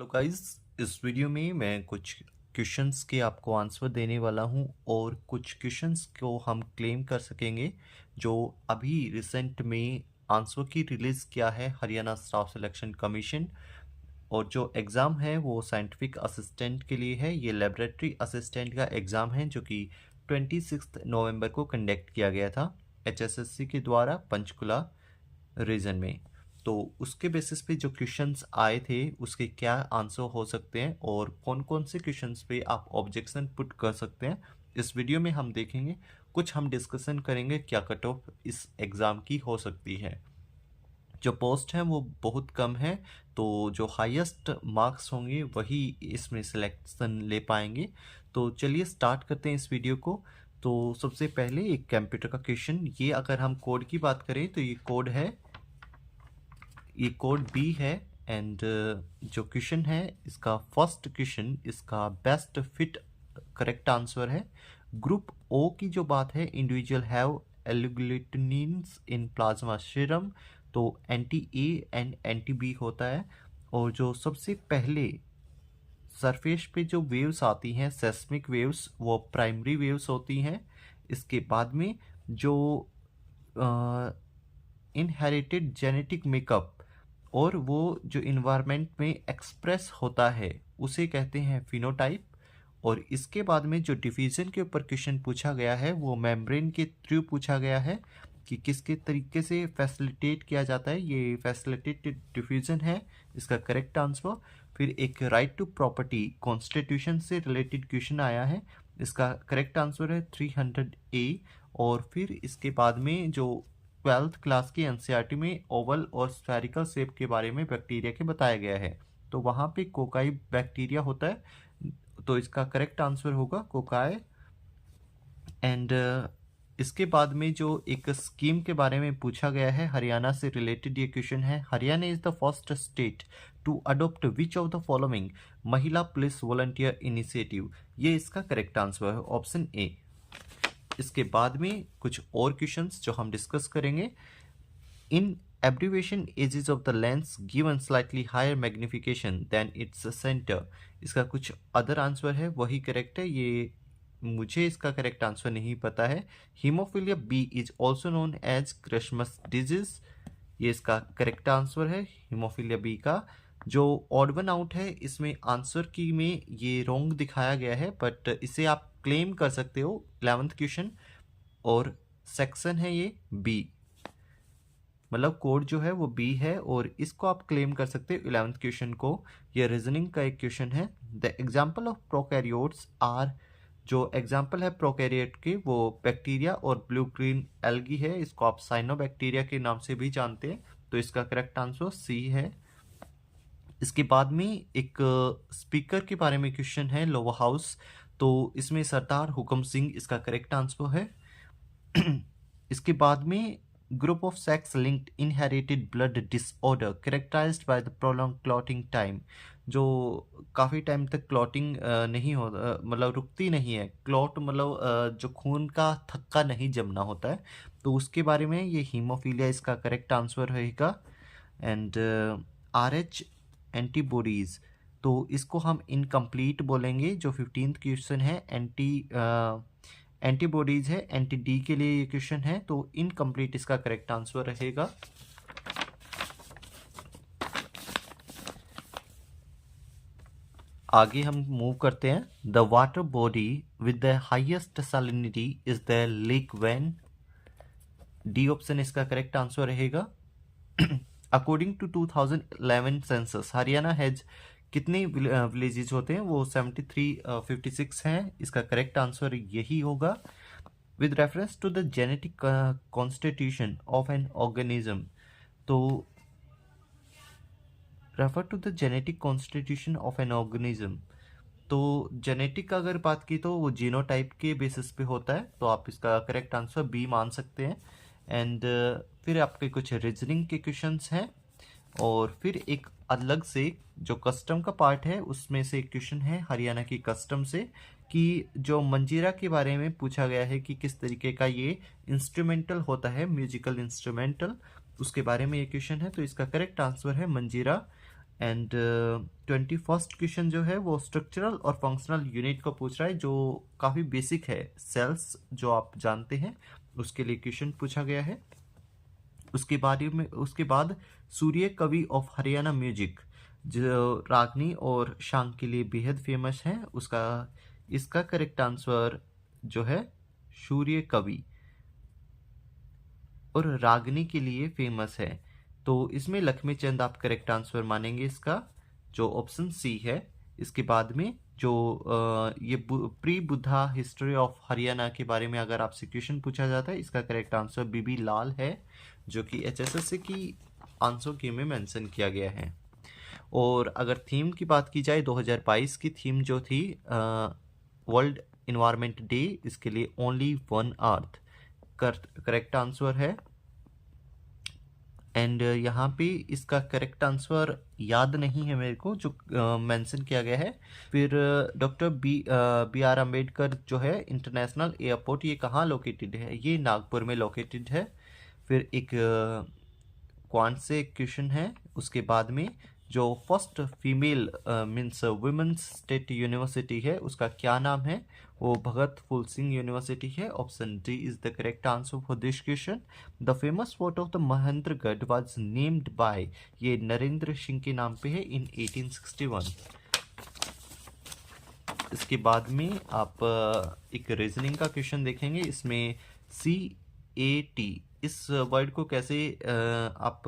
Hello guys. इस video में मैं कुछ क्वेश्चंस के आपको आंसर देने वाला हूं और कुछ क्वेश्चंस को हम क्लेम कर सकेंगे जो अभी रिसेंट में आंसर की रिलीज़ किया है हरियाणा स्टाफ सिलेक्शन कमीशन। और जो एग्ज़ाम है वो साइंटिफिक असिस्टेंट के लिए है। ये लेबोरेटरी असिस्टेंट का एग्ज़ाम है जो कि 26 नवंबर को कंडक्ट किया गया था एचएसएससी के द्वारा पंचकुला रीजन में। तो उसके बेसिस पे जो क्वेश्चंस आए थे उसके क्या आंसर हो सकते हैं और कौन कौन से क्वेश्चंस पे आप ऑब्जेक्शन पुट कर सकते हैं, इस वीडियो में हम देखेंगे। कुछ हम डिस्कशन करेंगे क्या कट ऑफ इस एग्ज़ाम की हो सकती है। जो पोस्ट हैं वो बहुत कम है, तो जो हाईएस्ट मार्क्स होंगे वही इसमें सिलेक्शन ले पाएंगे। तो चलिए स्टार्ट करते हैं इस वीडियो को। तो सबसे पहले एक कंप्यूटर का क्वेश्चन, ये अगर हम कोड की बात करें तो ये कोड है, ये कोड बी है। एंड जो क्वेश्चन है इसका फर्स्ट क्वेश्चन, इसका बेस्ट फिट करेक्ट आंसर है ग्रुप ओ की जो बात है, individual have agglutinins in plasma serum, तो anti A and anti B होता है। और जो सबसे पहले सरफेस पे जो वेव्स आती हैं सेस्मिक वेव्स, वो प्राइमरी वेव्स होती हैं। इसके बाद में जो इनहेरिटेड जेनेटिक मेकअप और वो जो इन्वायरमेंट में एक्सप्रेस होता है उसे कहते हैं फिनोटाइप। और इसके बाद में जो डिफीजन के ऊपर क्वेश्चन पूछा गया है वो मेम्ब्रेन के थ्रू पूछा गया है कि किसके तरीके से फैसिलिटेट किया जाता है, ये फैसिलिटेटेड डिफीजन है इसका करेक्ट आंसर। फिर एक राइट टू प्रॉपर्टी कॉन्स्टिट्यूशन से रिलेटेड क्वेश्चन आया है, इसका करेक्ट आंसर है 300A। और फिर इसके बाद में जो 12th क्लास की एनसीईआरटी में ओवल और स्फेरिकल शेप के बारे में बैक्टीरिया के बताया गया है, तो वहाँ पे कोकाई बैक्टीरिया होता है, तो इसका करेक्ट आंसर होगा कोकाई। एंड इसके बाद में जो एक स्कीम के बारे में पूछा गया है हरियाणा से रिलेटेड ये क्वेश्चन है, Haryana is the first state to adopt which of the following mahila police volunteer initiative, ये इसका करेक्ट आंसर है ऑप्शन ए। इसके बाद में कुछ और क्वेश्चंस जो हम डिस्कस करेंगे, इन abbreviation edges of the lens given slightly higher magnification than its center, इसका कुछ अदर आंसर है वही करेक्ट है, ये मुझे इसका करेक्ट आंसर नहीं पता है। Hemophilia b is also known as Christmas disease, ये इसका करेक्ट आंसर है हीमोफीलिया बी का। जो ऑड वन आउट है इसमें आंसर की में ये रॉन्ग दिखाया गया है, बट इसे आप क्लेम कर सकते हो 11th क्वेश्चन, और सेक्शन है ये बी, मतलब कोड जो है वो बी है और इसको आप क्लेम कर सकते हो 11th क्वेश्चन को। ये रीजनिंग का एक क्वेश्चन है। The example of prokaryotes are, जो एग्जाम्पल है प्रोकैरियोट के वो बैक्टीरिया और ब्लू ग्रीन एल्गी है, इसको आप साइनोबैक्टीरिया के नाम से भी जानते हैं, तो इसका करेक्ट आंसर सी है। इसके बाद में एक स्पीकर के बारे में क्वेश्चन है लोअर हाउस, तो इसमें सरदार हुकम सिंह इसका करेक्ट आंसर है। इसके बाद में group of sex linked inherited blood disorder characterized by the prolong clotting time, जो काफ़ी टाइम तक क्लॉटिंग नहीं हो, मतलब रुकती नहीं है, क्लॉट मतलब जो खून का थक्का नहीं जमना होता है, तो उसके बारे में ये हीमोफीलिया इसका करेक्ट आंसर रहेगा। एंड RH एंटीबॉडीज़, तो इसको हम इनकम्प्लीट बोलेंगे। जो 15th क्वेश्चन है एंटीबॉडीज़ है, एंटी डी के लिए ये क्वेश्चन है, तो इनकम्प्लीट इसका करेक्ट आंसर रहेगा। आगे हम मूव करते हैं। The water body with the highest salinity is the lake Van, D option इसका करेक्ट आंसर रहेगा। According to 2011 census Haryana has कितने विलेजेस होते हैं, वो 7356 हैं, इसका करेक्ट आंसर यही होगा। With reference to the genetic constitution of an organism, तो refer to the genetic constitution of an organism, तो जेनेटिक का अगर बात की तो वो जीनोटाइप के बेसिस पे होता है, तो आप इसका करेक्ट आंसर बी मान सकते हैं। एंड फिर आपके कुछ रीजनिंग के क्वेश्चंस हैं, और फिर एक अलग से जो कस्टम का पार्ट है उसमें से एक क्वेश्चन है हरियाणा की कस्टम से, कि जो मंजीरा के बारे में पूछा गया है कि किस तरीके का ये इंस्ट्रूमेंटल होता है, म्यूजिकल इंस्ट्रूमेंटल, उसके बारे में ये क्वेश्चन है, तो इसका करेक्ट आंसर है मंजीरा। एंड 21st क्वेश्चन जो है वो स्ट्रक्चरल और फंक्शनल यूनिट को पूछ रहा है, जो काफ़ी बेसिक है। सेल्स जो आप जानते हैं उसके लिए क्वेश्चन पूछा गया है। उसके बाद सूर्य कवि ऑफ हरियाणा म्यूजिक जो रागनी और शांग के लिए बेहद फेमस है, इसका करेक्ट आंसर जो है सूर्य कवि और रागनी के लिए फेमस है। तो इसमें लक्ष्मी चंद आप करेक्ट आंसर मानेंगे इसका, जो ऑप्शन सी है। इसके बाद में जो ये pre Buddha history of Haryana के बारे में अगर आपसे क्वेश्चन पूछा जाता है, इसका करेक्ट आंसर बीबी लाल है, जो कि एचएसएससी की आंसर की में मेंशन किया गया है। और अगर थीम की बात की जाए, 2022 की थीम जो थी वर्ल्ड इन्वायरमेंट डे, इसके लिए only one earth correct answer है। एंड यहाँ पे इसका करेक्ट आंसर याद नहीं है मेरे को, जो मेंशन किया गया है। फिर डॉक्टर बी आर अम्बेडकर जो है इंटरनेशनल एयरपोर्ट, ये कहाँ लोकेटेड है? ये नागपुर में लोकेटेड है। फिर एक क्वांट से क्वेश्चन है। उसके बाद में जो first female means women's state university है, उसका क्या नाम है? वो भगत फूल सिंह यूनिवर्सिटी है। Option D is the correct answer for this question. The famous fort of the Mahendragarh was named by, ये नरेंद्र सिंह के नाम पे है इन 1861। इसके बाद में आप एक रीजनिंग का क्वेश्चन देखेंगे। इसमें CAT इस वर्ड को कैसे आप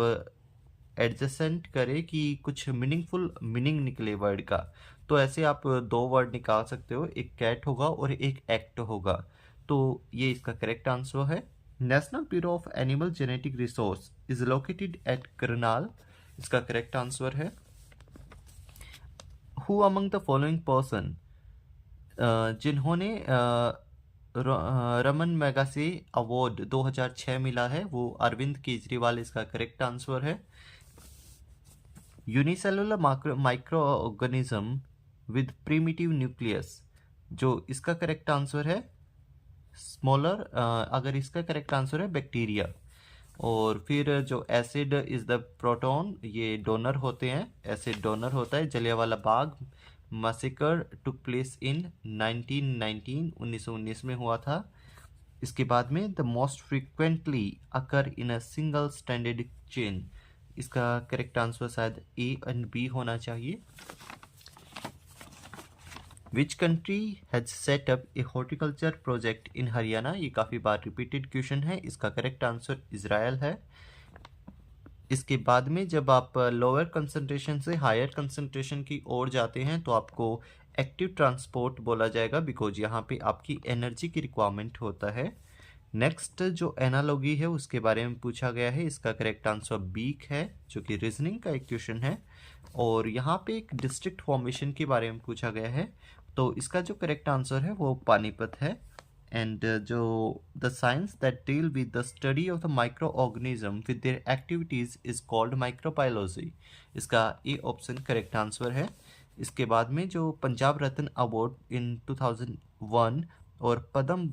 एडजस्टेंट करें कि कुछ मीनिंगफुल मीनिंग निकले वर्ड का। तो ऐसे आप दो वर्ड निकाल सकते हो, एक कैट होगा और एक एक्ट होगा। तो ये इसका करेक्ट आंसर है। National bureau of animal genetic resource is located at Karnal, इसका करेक्ट आंसर है। Who among the following person, जिन्होंने रमन मैगसेसे अवार्ड 2006 मिला है, वो अरविंद केजरीवाल, इसका करेक्ट आंसर है। Unicellular micro organism with primitive nucleus, जो इसका करेक्ट आंसर है स्मॉलर, अगर इसका करेक्ट आंसर है बैक्टीरिया। और फिर जो एसिड इज द प्रोटॉन, ये डोनर होते हैं, एसिड डोनर होता है। Jallianwala Bagh massacre took place in 1919 में हुआ था। इसके बाद में the most frequently occur in a single standard chain, इसका करेक्ट आंसर शायद A एंड B होना चाहिए। Which country has set up A horticulture project in Haryana, ये काफ़ी बार रिपीटेड क्वेश्चन है, इसका करेक्ट आंसर इजराइल है। इसके बाद में जब आप लोअर कंसंट्रेशन से हायर कंसंट्रेशन की ओर जाते हैं तो आपको एक्टिव ट्रांसपोर्ट बोला जाएगा, बिकॉज यहाँ पे आपकी एनर्जी की रिक्वायरमेंट होता है। नेक्स्ट जो एनालॉगी है उसके बारे में पूछा गया है, इसका करेक्ट आंसर बीक है, जो कि रीजनिंग का एक क्वेश्चन है। और यहाँ पे एक डिस्ट्रिक्ट फॉर्मेशन के बारे में पूछा गया है, तो इसका जो करेक्ट आंसर है वो पानीपत है। एंड जो the science that deal with the study of the micro organism with their activities is called microbiology, इसका ए ऑप्शन करेक्ट आंसर है। इसके बाद में जो पंजाब रत्न अवार्ड इन 2001 और पद्म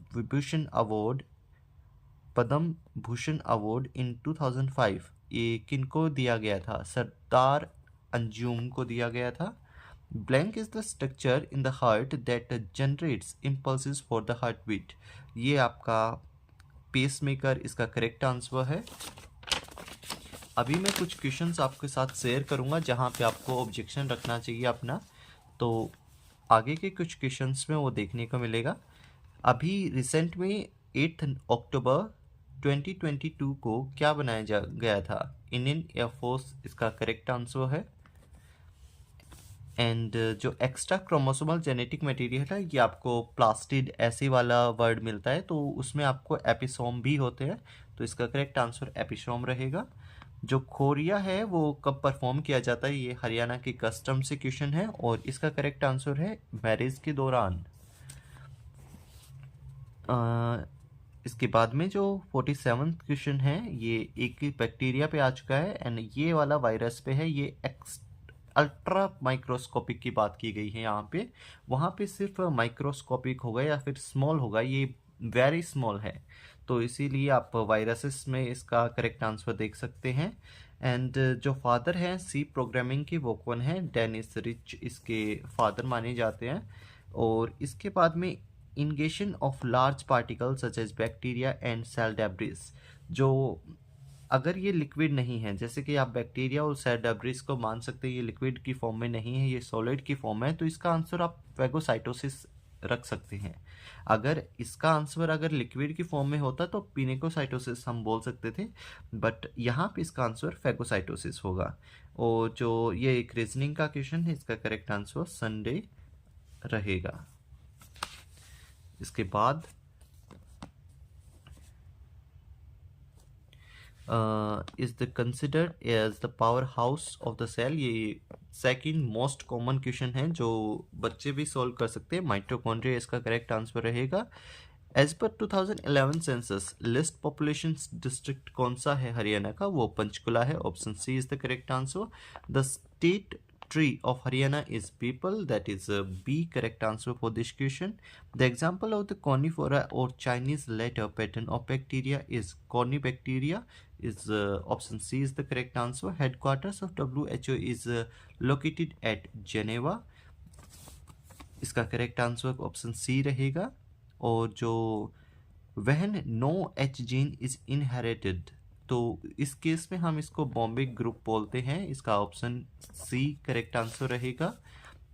भूषण अवार्ड इन 2005, ये किनको दिया गया था? सरदार अंजुम को दिया गया था। Blank is the structure in the heart that generates impulses for the heart beat, ये आपका पेसमेकर, इसका करेक्ट आंसर है। अभी मैं कुछ क्वेश्चंस आपके साथ शेयर करूंगा जहां पे आपको ऑब्जेक्शन रखना चाहिए अपना, तो आगे के कुछ क्वेश्चंस में वो देखने को मिलेगा। अभी रिसेंट में 8 अक्टूबर 2022 को क्या बनाया गया था? इंडियन एयरफोर्स, इसका करेक्ट आंसर है। एंड जो एक्स्ट्रा क्रोमोसोमल जेनेटिक मटेरियल है, ये आपको प्लास्टिड ऐसे वाला वर्ड मिलता है, तो उसमें आपको एपिसोम भी होते हैं, तो इसका करेक्ट आंसर एपिसोम रहेगा। जो खोरिया है वो कब परफॉर्म किया जाता है? ये हरियाणा की कस्टम से क्वेश्चन है और इसका करेक्ट आंसर है मैरिज के दौरान। इसके बाद में जो 47 क्वेश्चन है, ये एक बैक्टीरिया पे आ चुका है एंड ये वाला वायरस पे है। ये अल्ट्रा माइक्रोस्कोपिक की बात की गई है यहाँ पे, वहाँ पे सिर्फ माइक्रोस्कोपिक होगा या फिर स्मॉल होगा, ये वेरी स्मॉल है, तो इसीलिए आप वायरसेस में इसका करेक्ट आंसर देख सकते हैं। एंड जो फादर हैं सी प्रोग्रामिंग के वो कौन है, डेनिस रिच इसके फादर माने जाते हैं। और इसके बाद में ingestion of large particles such as bacteria and cell debris, जो अगर ये लिक्विड नहीं है, जैसे कि आप बैक्टीरिया और सेल डेब्रिस को मान सकते हैं ये लिक्विड की फॉर्म में नहीं है, ये सॉलिड की फॉर्म है, तो इसका आंसर आप फेगोसाइटोसिस रख सकते हैं। अगर इसका आंसर अगर लिक्विड की फॉर्म में होता तो पिनेकोसाइटोसिस हम बोल सकते थे, बट यहाँ पे इसका आंसर फेगोसाइटोसिस होगा। और जो ये एक रीजनिंग का क्वेश्चन है, इसका करेक्ट आंसर संडे रहेगा। इसके बाद is the considered as the power house of the cell, ये सेकंड मोस्ट कॉमन क्वेश्चन है जो बच्चे भी सॉल्व कर सकते हैं। माइटोकॉन्ड्रिया इसका करेक्ट आंसर रहेगा। As per 2011 census list population district कौन सा है हरियाणा का, वो पंचकुला है। Option C is the correct answer. The state tree of Haryana is people, that is B correct answer for this question. The example of the conifera or Chinese letter pattern of bacteria is Corynebacteria, is option C is the correct answer. Headquarters of WHO is located at Geneva, इसका correct answer option C रहेगा। और जो when no H gene is inherited, तो इस case में हम इसको Bombay group बोलते हैं, इसका ऑप्शन सी करेक्ट आंसर रहेगा।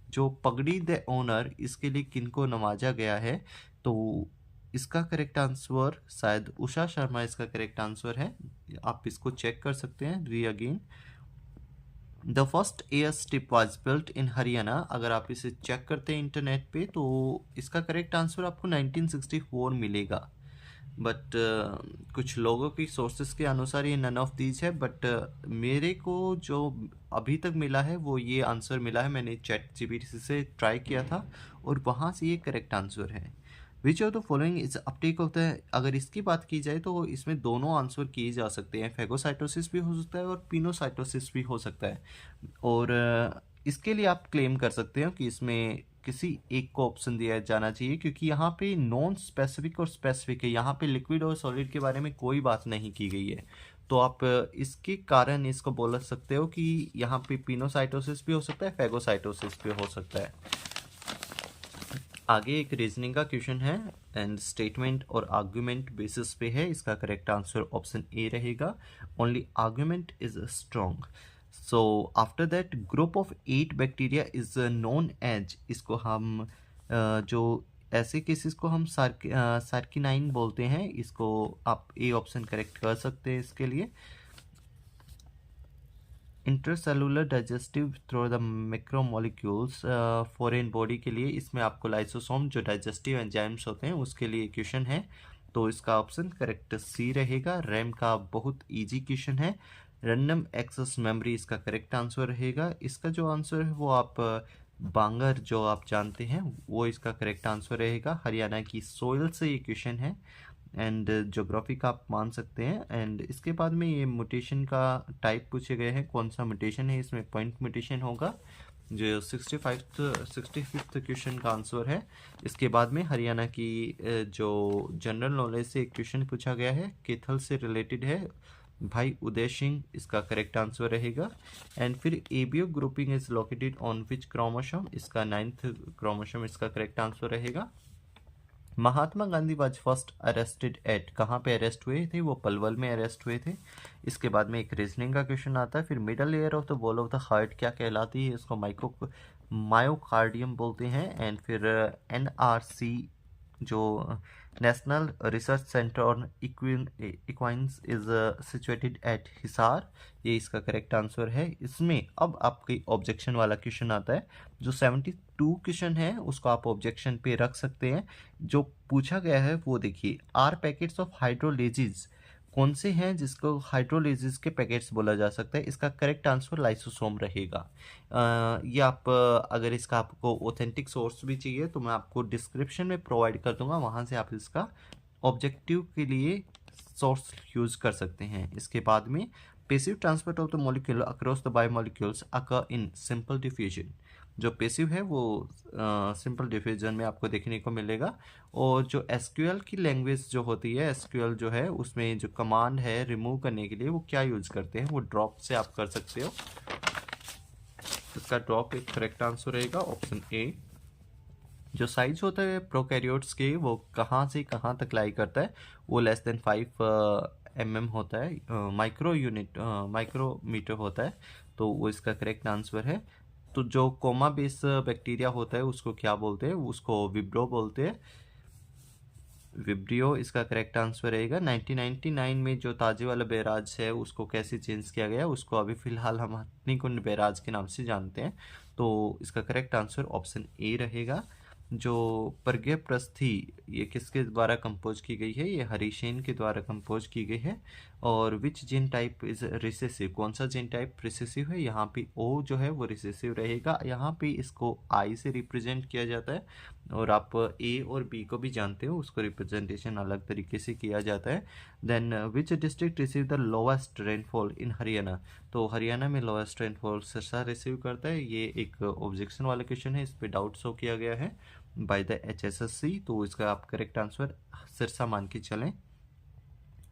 जो पगड़ी द ओनर, इसके लिए किनको नवाजा गया है, तो इसका करेक्ट आंसर शायद उषा शर्मा इसका करेक्ट आंसर है। आप इसको चेक कर सकते हैं री again. The first air strip was built in Haryana, अगर आप इसे चेक करते हैं इंटरनेट पे तो इसका करेक्ट आंसर आपको 1964 मिलेगा, बट कुछ लोगों की सोर्सेस के अनुसार ये नन ऑफ दीज है, बट मेरे को जो अभी तक मिला है वो ये आंसर मिला है। मैंने चैट जीपीटी से ट्राई किया था और वहाँ से ये करेक्ट आंसर है। विच of the following is Uptake of the, अगर इसकी बात की जाए तो इसमें दोनों आंसर किए जा सकते हैं, फेगोसाइटोसिस भी हो सकता है और पिनोसाइटोसिस भी हो सकता है। और इसके लिए आप क्लेम कर सकते हो कि इसमें किसी एक को ऑप्शन दिया जाना चाहिए, क्योंकि यहाँ पे नॉन स्पेसिफिक और स्पेसिफिक है, यहाँ पे लिक्विड और सॉलिड के बारे में कोई बात नहीं की गई है। तो आप इसके कारण इसको बोल सकते हो कि यहाँ पे पिनोसाइटोसिस भी हो सकता है, फेगोसाइटोसिस भी हो सकता है। आगे एक रीजनिंग का क्वेश्चन है एंड स्टेटमेंट और आर्गुमेंट बेसिस पे है, इसका करेक्ट आंसर ऑप्शन ए रहेगा। Only argument is strong. So after that group of 8 bacteria is known as, इसको हम जो ऐसे केसेस को हम सार्किनाइन बोलते हैं, इसको आप ए ऑप्शन करेक्ट कर सकते हैं इसके लिए। Intercellular digestive through the macromolecules foreign body के लिए, इसमें आपको लाइसोसोम जो डाइजेस्टिव एंजाइम्स होते हैं उसके लिए क्वेश्चन है, तो इसका ऑप्शन करेक्ट सी रहेगा। रैम का बहुत इजी क्वेश्चन है। रैंडम एक्सेस मेमोरी इसका करेक्ट आंसर रहेगा। इसका जो आंसर है वो आप बांगर जो आप जानते हैं वो इसका करेक्ट आंसर रहेगा। हरियाणा की सोयल से ये क्वेश्चन है एंड ज्योग्राफी का आप मान सकते हैं। एंड इसके बाद में ये म्यूटेशन का टाइप पूछे गए हैं, कौन सा म्यूटेशन है, इसमें पॉइंट म्यूटेशन होगा जो 65th क्वेश्चन का आंसर है। इसके बाद में हरियाणा की जो जनरल नॉलेज से एक क्वेश्चन पूछा गया है, कैथल से रिलेटेड है, भाई उदय सिंह इसका करेक्ट आंसर रहेगा। एंड फिर ABO grouping is located on which chromosome, इसका 9th क्रोमोसोम इसका करेक्ट आंसर रहेगा। Mahatma Gandhi was first arrested at, कहाँ पे अरेस्ट हुए थे, वो पलवल में अरेस्ट हुए थे। इसके बाद में एक रीजनिंग का क्वेश्चन आता है। फिर middle layer of the wall of the heart क्या कहलाती है, इसको मायोकार्डियम बोलते हैं। एंड फिर एनआरसी जो national research centre on equines is situated at Hisar, ये इसका करेक्ट आंसर है। इसमें अब आपके ऑब्जेक्शन वाला क्वेश्चन आता है, जो 72 क्वेश्चन है उसको आप ऑब्जेक्शन पे रख सकते हैं। जो पूछा गया है वो देखिए, आर पैकेट्स ऑफ हाइड्रोलेजिस कौन से हैं जिसको हाइड्रोलेजिस के पैकेट्स बोला जा सकता है, इसका करेक्ट आंसर लाइसोसोम रहेगा। ये आप अगर इसका आपको ऑथेंटिक सोर्स भी चाहिए तो मैं आपको डिस्क्रिप्शन में प्रोवाइड कर दूंगा, वहाँ से आप इसका ऑब्जेक्टिव के लिए सोर्स यूज कर सकते हैं। इसके बाद में passive transport of the molecule across the biomolecules occur in simple diffusion, जो पैसिव है वो सिंपल डिफिजन में आपको देखने को मिलेगा। और जो एसक्यूएल की लैंग्वेज जो होती है, एसक्यूएल जो है उसमें जो कमांड है रिमूव करने के लिए वो क्या यूज करते हैं, वो ड्रॉप से आप कर सकते हो। इसका ड्रॉप एक करेक्ट आंसर रहेगा ऑप्शन ए। जो साइज होता है प्रोकैरियोट्स के वो कहाँ से कहाँ तक लाई करता है, वो लेस देन 5 mm होता है, माइक्रोमीटर होता है, तो वो इसका करेक्ट आंसर है। तो जो कोमा बेस बैक्टीरिया होता है उसको क्या बोलते हैं, उसको विब्रो बोलते हैं, विब्रियो इसका करेक्ट आंसर रहेगा। 1999 में जो ताजे वाला बैराज है उसको कैसे चेंज किया गया, उसको अभी फिलहाल हम हथनीकुंड बैराज के नाम से जानते हैं, तो इसका करेक्ट आंसर ऑप्शन ए रहेगा। जो परगय प्रस्थि ये किसके द्वारा कंपोज की गई है, ये हरीशेन के द्वारा कंपोज की गई है। और विच जीन टाइप इज रिसेसिव, कौन सा जीन टाइप रिसेसिव है, यहाँ पे ओ जो है वो रिसेसिव रहेगा, यहाँ पे इसको आई से रिप्रेजेंट किया जाता है। और आप ए और बी को भी जानते हो, उसको रिप्रेजेंटेशन अलग तरीके से किया जाता है। Then which district receive the lowest rainfall in Haryana, तो हरियाणा में लोवेस्ट रेनफॉल सिरसा रिसीव करता है। ये एक ऑब्जेक्शन वाला क्वेश्चन है, इस पर डाउट शो किया गया है बाय द HSSC, तो इसका आप करेक्ट आंसर सिरसा मान के चलें।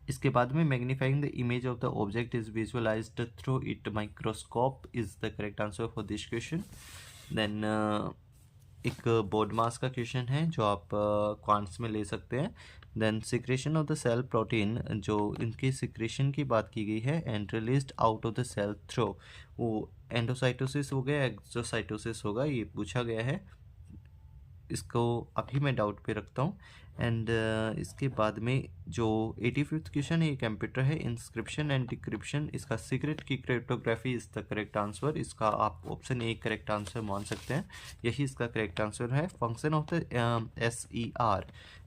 इसके बाद में magnifying the image of the object is visualized through it microscope is the correct answer for this question. Then एक बोर्ड मास का क्वेश्चन है जो आप क्वांट्स में ले सकते हैं। Then secretion of the cell protein, जो इनकी सिक्रेशन की बात की गई है, and released out of the cell through, वो एंडोसाइटोसिस हो गया, एक्सोसाइटोसिस होगा, ये पूछा गया है, इसको अभी मैं डाउट पे रखता हूँ। एंड इसके बाद में जो 85th क्वेश्चन है, ये कंप्यूटर है, इंस्क्रिप्शन एंड डिक्रिप्शन, इसका सीक्रेट की cryptography is the correct answer, इसका आप ऑप्शन ए करेक्ट आंसर मान सकते हैं, यही इसका करेक्ट आंसर है। फंक्शन ऑफ द SER,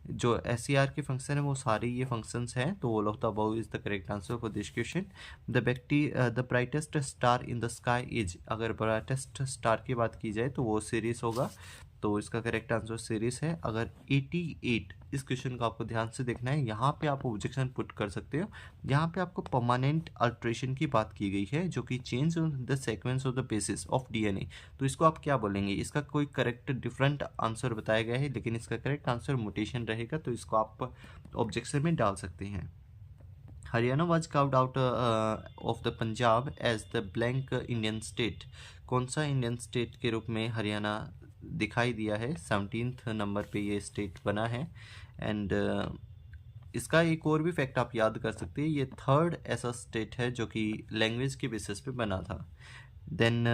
जो SER के फंक्शन है वो सारी ये फंक्शंस हैं, तो all of the above is the correct answer for this question. The brightest star in the sky is, अगर ब्राइटेस्ट स्टार की बात की जाए तो वो सीरीज होगा, तो इसका करेक्ट आंसर सीरीज है। अगर 88 इस क्वेश्चन को आपको ध्यान से देखना है, यहाँ पे आप ऑब्जेक्शन पुट कर सकते हो। यहाँ पे आपको परमानेंट अल्ट्रेशन की बात की गई है, जो कि change the sequence of the basis of DNA, तो इसको आप क्या बोलेंगे, इसका कोई करेक्ट डिफरेंट आंसर बताया गया है, लेकिन इसका करेक्ट आंसर म्यूटेशन रहेगा, तो इसको आप ऑब्जेक्शन में डाल सकते हैं। Haryana was carved out of the Punjab as the blank Indian state, कौन सा इंडियन स्टेट के रूप में हरियाणा दिखाई दिया है, 17th नंबर पे ये स्टेट बना है। एंड इसका एक और भी फैक्ट आप याद कर सकते हैं, ये थर्ड ऐसा स्टेट है जो कि लैंग्वेज के बेसिस पे बना था। देन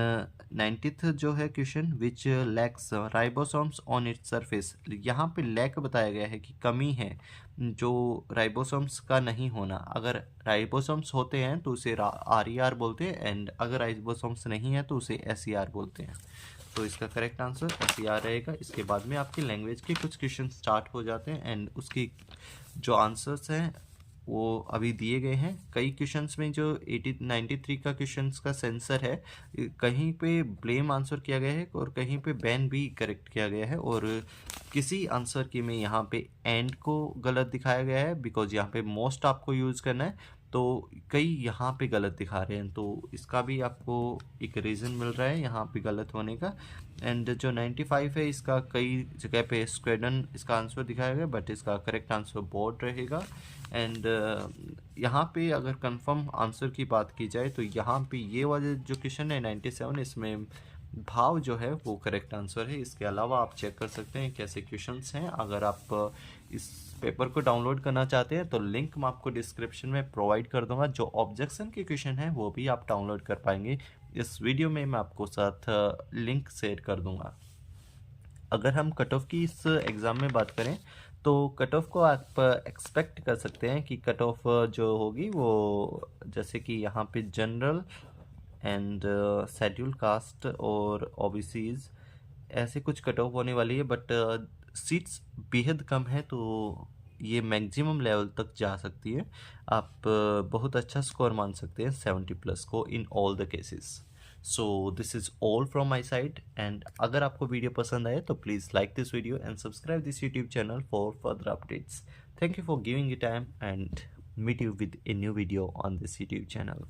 90th जो है question, which lakhs ribosomes on its surface, यहाँ पे लैक बताया गया है कि कमी है जो राइबोसोम्स का नहीं होना, अगर राइबोसोम्स होते हैं तो उसे RER बोलते हैं, एंड अगर राइबोसोम्स नहीं है तो उसे SER बोलते हैं, तो इसका करेक्ट आंसर SER रहेगा। इसके बाद में आपकी लैंग्वेज के कुछ क्वेश्चन स्टार्ट हो जाते हैं, एंड उसकी जो आंसर्स हैं वो अभी दिए गए हैं। कई क्वेश्चंस में जो 93 का क्वेश्चंस का सेंसर है, कहीं पे ब्लेम आंसर किया गया है और कहीं पे बैन भी करेक्ट किया गया है, और किसी आंसर के में यहाँ पे एंड को गलत दिखाया गया है, बिकॉज यहाँ पे मोस्ट आपको यूज़ करना है, तो कई यहाँ पे गलत दिखा रहे हैं, तो इसका भी आपको एक रीज़न मिल रहा है यहाँ पे गलत होने का। एंड जो 95 है, इसका कई जगह पे स्क्वेडन इसका आंसर दिखाया गया, बट इसका करेक्ट आंसर बोर्ड रहेगा। एंड यहाँ पे अगर कंफर्म आंसर की बात की जाए तो यहाँ पे ये वाले जो क्वेश्चन है 97, इसमें भाव जो है वो करेक्ट आंसर है। इसके अलावा आप चेक कर सकते हैं कैसे क्वेश्चंस हैं। अगर आप इस पेपर को डाउनलोड करना चाहते हैं तो लिंक मैं आपको डिस्क्रिप्शन में प्रोवाइड कर दूंगा, जो ऑब्जेक्शन के क्वेश्चन हैं वो भी आप डाउनलोड कर पाएंगे। इस वीडियो में मैं आपको साथ लिंक शेयर कर दूंगा। अगर हम कट ऑफ की इस एग्ज़ाम में बात करें तो कट ऑफ को आप एक्सपेक्ट कर सकते हैं कि कट ऑफ जो होगी वो जैसे कि यहाँ पे जनरल एंड शेड्यूल कास्ट और OBCs ऐसे कुछ कट ऑफ होने वाली है, बट सीट्स बेहद कम है, तो ये मैक्सिमम लेवल तक जा सकती है। आप बहुत अच्छा स्कोर मान सकते हैं 70+ को in all the cases. So this is all from my side, and अगर आपको वीडियो पसंद आए तो please like this video and subscribe this YouTube channel for further updates. Thank you for giving your time and meet you with a new video on this YouTube channel.